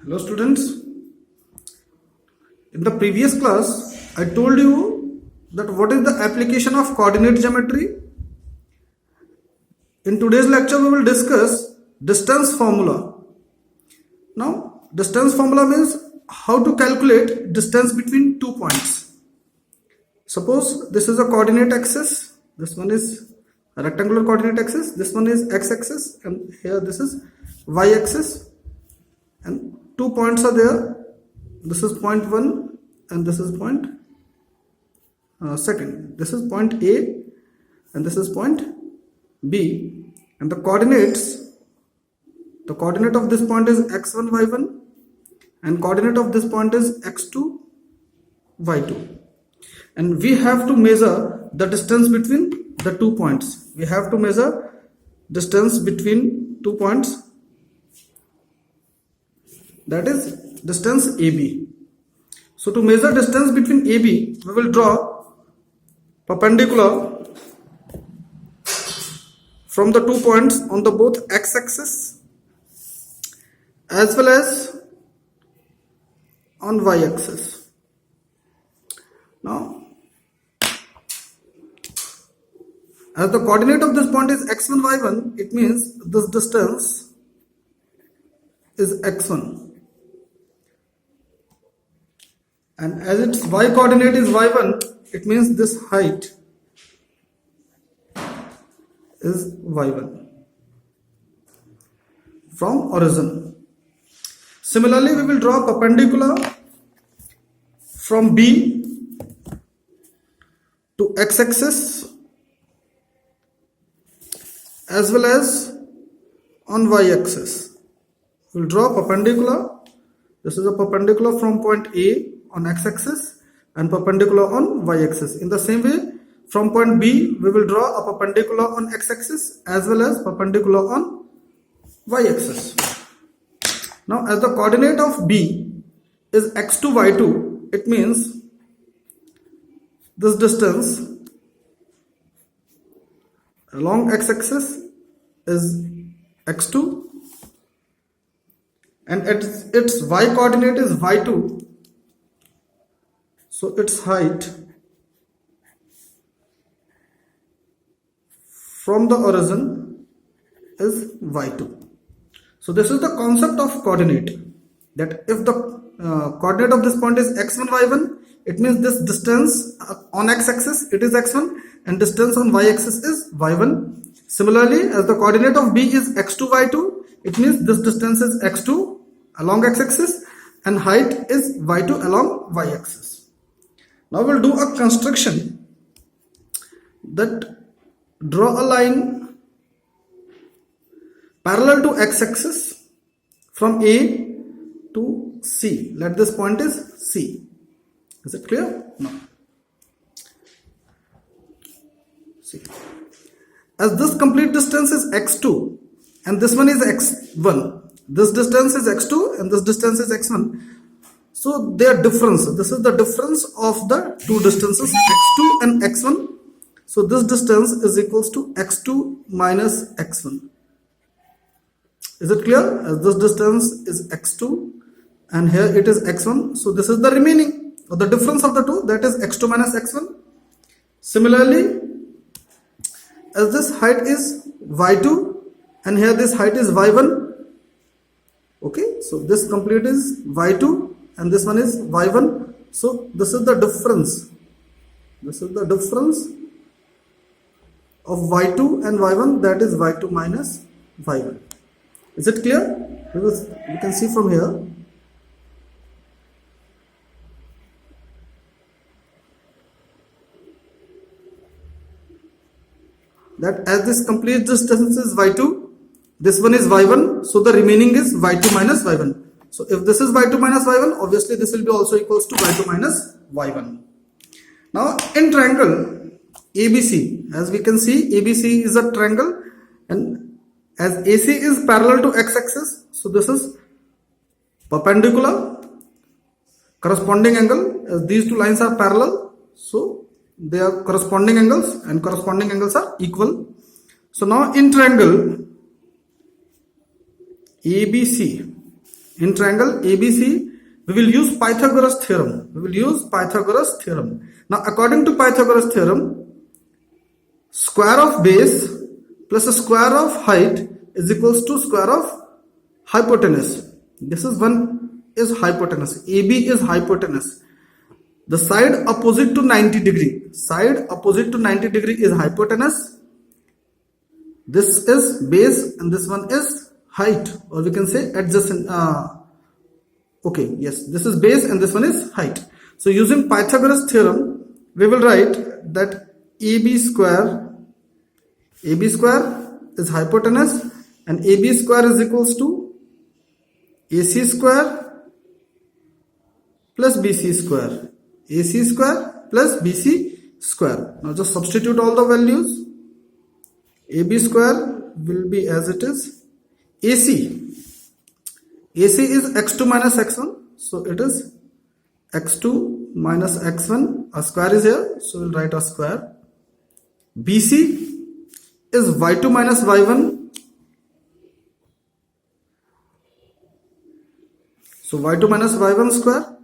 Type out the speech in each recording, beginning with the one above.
Hello students, in the previous class I told you that what is the application of coordinate geometry. In today's lecture we will discuss distance formula. Now distance formula means how to calculate distance between 2 points. Suppose this is a coordinate axis, this one is a rectangular coordinate axis, this one is x-axis, and here this is y-axis, and 2 points are there. This is point 1 and this is point second. This is point A and this is point B, and the coordinate of this point is x1 y1 and coordinate of this point is x2 y2, and we have to measure the distance between the 2 points. We have to measure distance between 2 points, that is distance AB. So to measure distance between AB, we will draw perpendicular from the 2 points on the both x-axis as well as on y-axis. Now, as the coordinate of this point is x1 y1, it means this distance is x1. And as its y coordinate is y1, it means this height is y1 from origin. Similarly, we will draw perpendicular from B to x-axis as well as on y-axis. We will draw perpendicular. This is a perpendicular from point A on x-axis and perpendicular on y-axis. In the same way, from point B we will draw a perpendicular on x-axis as well as perpendicular on y-axis. Now as the coordinate of B is x2 y2, it means this distance along x-axis is x2 and its y coordinate is y2. So its height from the origin is y2. So this is the concept of coordinate, that if the coordinate of this point is x1 y1, it means this distance on x-axis it is x1 and distance on y-axis is y1. Similarly, as the coordinate of B is x2 y2, it means this distance is x2 along x-axis and height is y2 along y-axis. Now we'll do a construction, that draw a line parallel to x-axis from A to C. Let this point is C. Is it clear? No. See. As this complete distance is x2 and this one is x1, this distance is x2 and this distance is x1. So their difference, this is the difference of the two distances x2 and x1. So this distance is equals to x2 minus x1. Is it clear? As this distance is x2 and here it is x1. So this is the remaining or the difference of the two, that is x2 minus x1. Similarly, as this height is y2 and here this height is y1. Okay, so this complete is y2 and this one is y1. So this is the difference. This is the difference of y2 and y1, that is y2 minus y1. Is it clear? Because you can see from here. That as this complete distance is y2, this one is y1, so the remaining is y2 minus y1. So if this is y2 minus y1, obviously this will be also equals to y2 minus y1. Now in triangle ABC, as we can see, ABC is a triangle and as AC is parallel to x-axis, so this is perpendicular, corresponding angle, as these two lines are parallel, so they are corresponding angles and corresponding angles are equal. So now in triangle ABC, In triangle ABC, we will use Pythagoras theorem. We will use Pythagoras theorem. Now, according to Pythagoras theorem, square of base plus a square of height is equals to square of hypotenuse. This is one is hypotenuse. AB is hypotenuse. The side opposite to 90 degree. Side opposite to 90 degree is hypotenuse. This is base and this one is height, or we can say adjacent. Okay, yes, this is base and this one is height. So using Pythagoras theorem, we will write that AB square is hypotenuse and AB square is equals to AC square plus BC square. AC square plus BC square. Now just substitute all the values. AB square will be as it is. AC is x2 minus x1. So it is x2 minus x1. A square is here. So we'll write a square. BC is y2 minus y1. So y2 minus y1 square.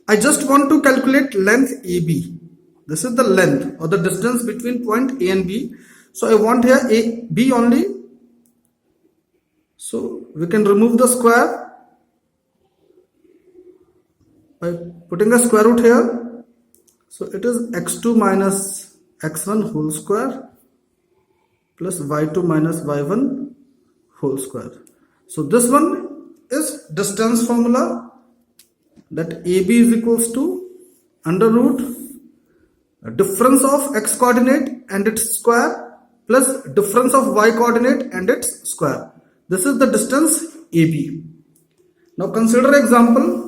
I just want to calculate length AB. This is the length or the distance between point A and B. So I want here A, B only. So we can remove the square by putting a square root here. So it is x2 minus x1 whole square plus y2 minus y1 whole square. So this one is distance formula, that AB is equals to under root difference of x coordinate and its square plus difference of y coordinate and its square. This is the distance AB. Now consider example.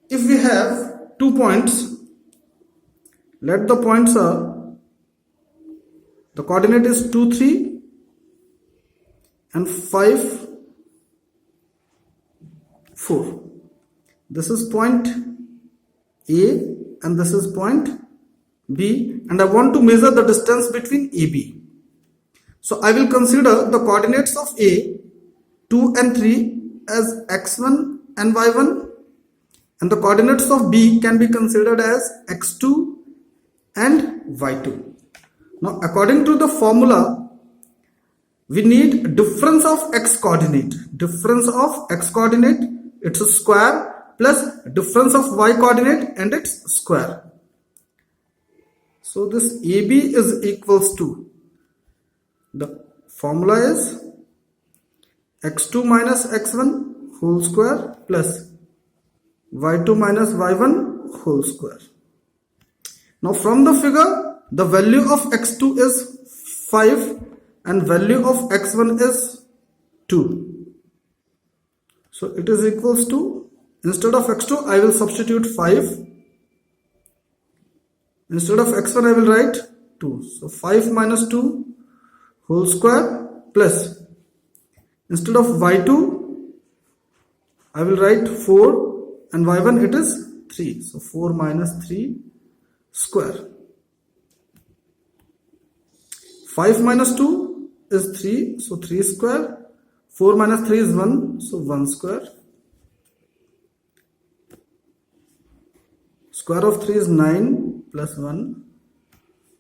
If we have 2 points, let the points are, the coordinate is 2, 3 and 5, 4. This is point A and this is point B, and I want to measure the distance between AB. So I will consider the coordinates of A, 2 and 3 as x1 and y1, and the coordinates of B can be considered as x2 and y2. Now according to the formula, we need difference of x coordinate. Difference of x coordinate, its square, plus difference of y coordinate and its square. So this AB is equals to, the formula is x2 minus x1 whole square plus y2 minus y1 whole square. Now from the figure, the value of x2 is 5 and value of x1 is 2. So it is equals to, instead of x2 I will substitute 5. Instead of x1 I will write 2. So 5 minus 2 whole square plus, instead of y2 I will write 4 and y1 it is 3. So 4 minus 3 square. 5 minus 2 is 3. So 3 square. 4 minus 3 is 1. So 1 square. Square of 3 is 9 plus 1.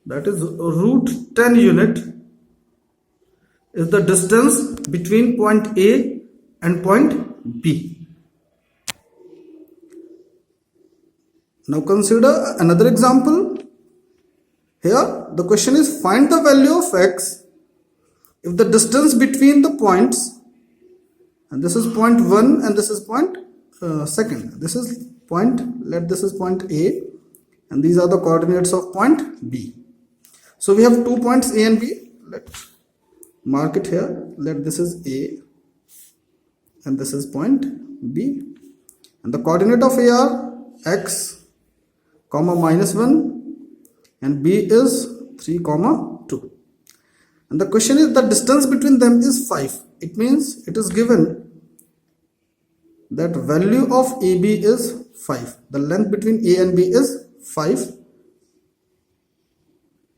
That is root 10 unit is the distance between point A and point B. Now consider another example. Here the question is, find the value of x if the distance between the points, and this is point 1 and this is point second. This is point, let this is point A and these are the coordinates of point B. So we have 2 points A and B. Let's mark it here. Let this is A and this is point B, and the coordinate of A are x comma minus 1 and B is 3 comma 2, and the question is the distance between them is 5. It means it is given that value of AB is 5. The length between A and B is 5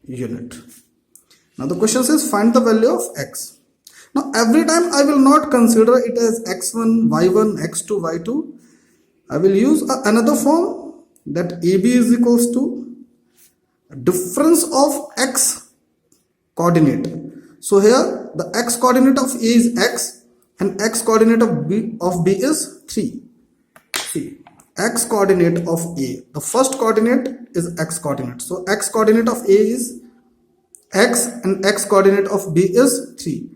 unit. Now the question says find the value of x. Now every time I will not consider it as x1, y1, x2, y2. I will use another form, that AB is equals to difference of x coordinate. So here the x coordinate of A is x and x coordinate of B is 3. See, x coordinate of A, the first coordinate is x coordinate. So x coordinate of A is x and x coordinate of B is 3.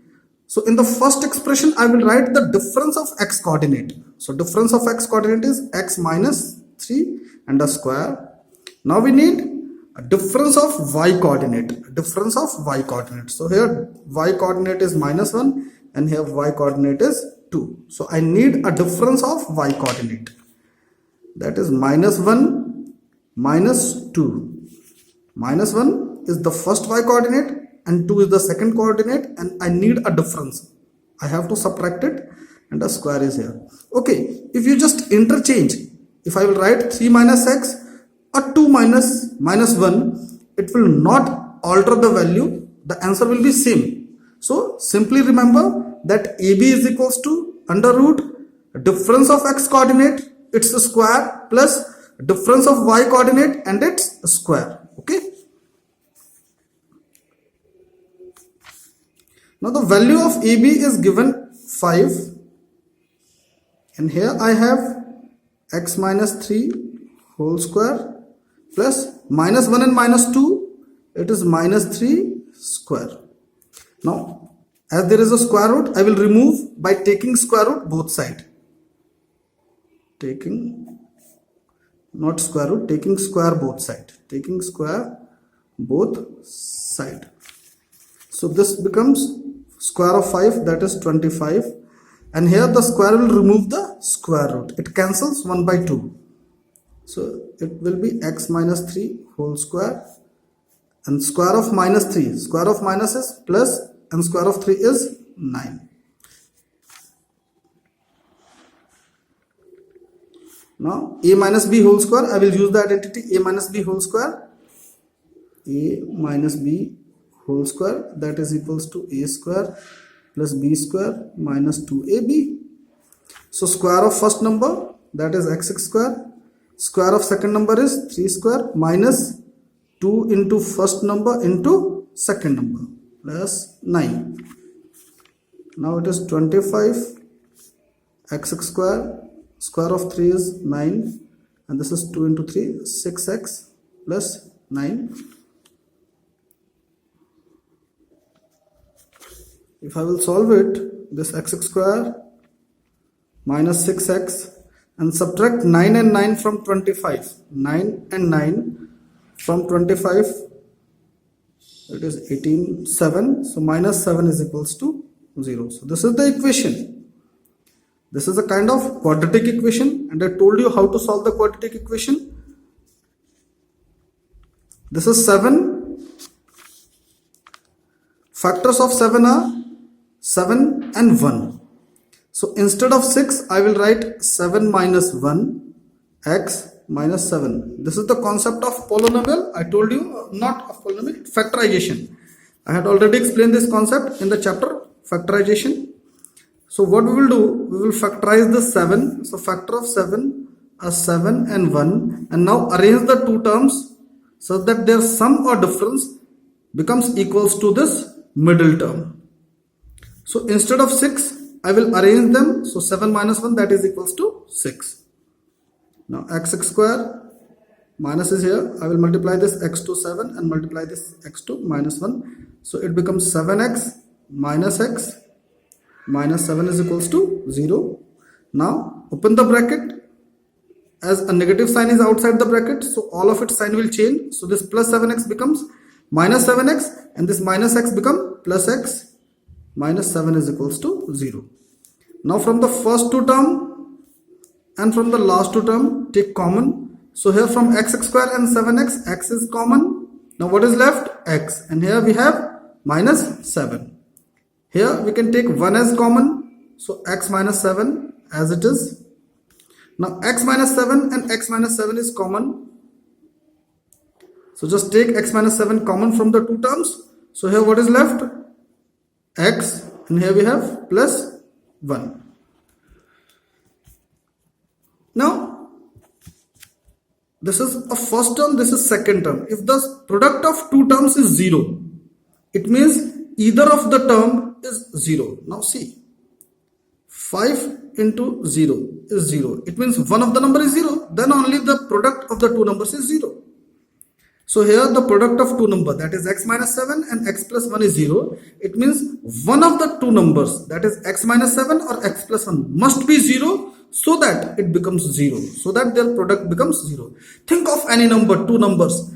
So in the first expression I will write the difference of x coordinate. So difference of x coordinate is x minus 3 and a square. Now we need a difference of y coordinate. Difference of y coordinate. So here y coordinate is minus 1 and here y coordinate is 2. So I need a difference of y coordinate. That is minus 1 minus 2. Minus 1 is the first y coordinate and 2 is the second coordinate, and I need a difference. I have to subtract it and a square is here. Okay, if you just interchange, if I will write 3 minus x or 2 minus 1, it will not alter the value. The answer will be same. So simply remember that AB is equals to under root difference of x coordinate, its square, plus difference of y coordinate and its square. Okay. Now the value of AB is given 5, and here I have x minus 3 whole square plus minus 1 and minus 2, it is minus 3 square. Now as there is a square root, I will remove by taking square root both side. Taking, not square root, taking square both side. Taking square both side. So this becomes square of 5, that is 25, and here the square will remove the square root. It cancels 1 by 2. So it will be x minus 3 whole square, and square of minus 3. Square of minus is plus and square of 3 is 9. Now a minus b whole square, I will use the identity a minus b whole square. A minus b whole square, that is equals to a square plus b square minus 2ab. So square of first number, that is x square. Square of second number is 3 square minus 2 into first number into second number plus 9. Now it is 25 x square. Square of 3 is 9 and this is 2 into 3, 6x plus 9. If I will solve it, this x square minus 6x and subtract 9 and 9 from 25. 9 and 9 from 25, it is 18, 7. So minus 7 is equals to 0. So this is the equation. This is a kind of quadratic equation, and I told you how to solve the quadratic equation. This is 7. Factors of 7 are 7 and 1. So instead of 6, I will write 7 minus 1 x minus 7. This is the concept of polynomial. I told you, not of polynomial, factorization. I had already explained this concept in the chapter factorization. So what we will do, we will factorize the 7. So factor of 7 are 7 and 1, and now arrange the two terms so that their sum or difference becomes equals to this middle term. So instead of 6, I will arrange them. So 7 minus 1, that is equals to 6. Now x square minus is here. I will multiply this x to 7 and multiply this x to minus 1. So it becomes 7x minus x minus 7 is equals to 0. Now open the bracket. As a negative sign is outside the bracket, so all of its sign will change. So this plus 7x becomes minus 7x, and this minus x become plus x. Minus 7 is equals to 0. Now from the first two term and from the last two term, take common. So here from x square and 7x, x is common. Now what is left? X. And here we have minus 7. Here we can take 1 as common. So x minus 7 as it is. Now x minus 7 and x minus 7 is common. So just take x minus 7 common from the two terms. So here what is left? X and here we have plus 1. Now, this is a first term, this is second term. If the product of two terms is 0, it means either of the term is 0. Now see, 5 into 0 is 0. It means one of the number is 0. Then only the product of the two numbers is 0. So here the product of two numbers, that is x minus 7 and x plus 1 is 0. It means one of the two numbers, that is x minus 7 or x plus 1, must be 0 so that it becomes 0. So that their product becomes 0. Think of any number, two numbers.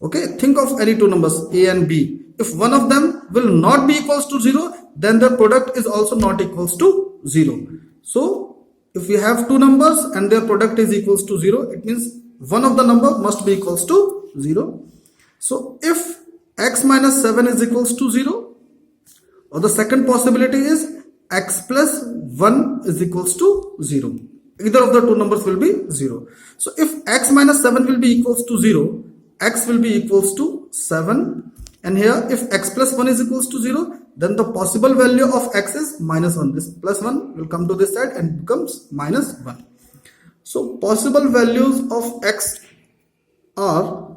Okay, think of any two numbers a and b. If one of them will not be equals to 0, then the product is also not equals to 0. So if we have two numbers and their product is equals to 0, it means one of the number must be equals to 0. So if x minus 7 is equals to 0, or the second possibility is x plus 1 is equals to 0. Either of the two numbers will be 0. So if x minus 7 will be equals to 0, x will be equals to 7, and here if x plus 1 is equals to 0, then the possible value of x is minus 1. This plus 1 will come to this side and becomes minus 1. So possible values of x are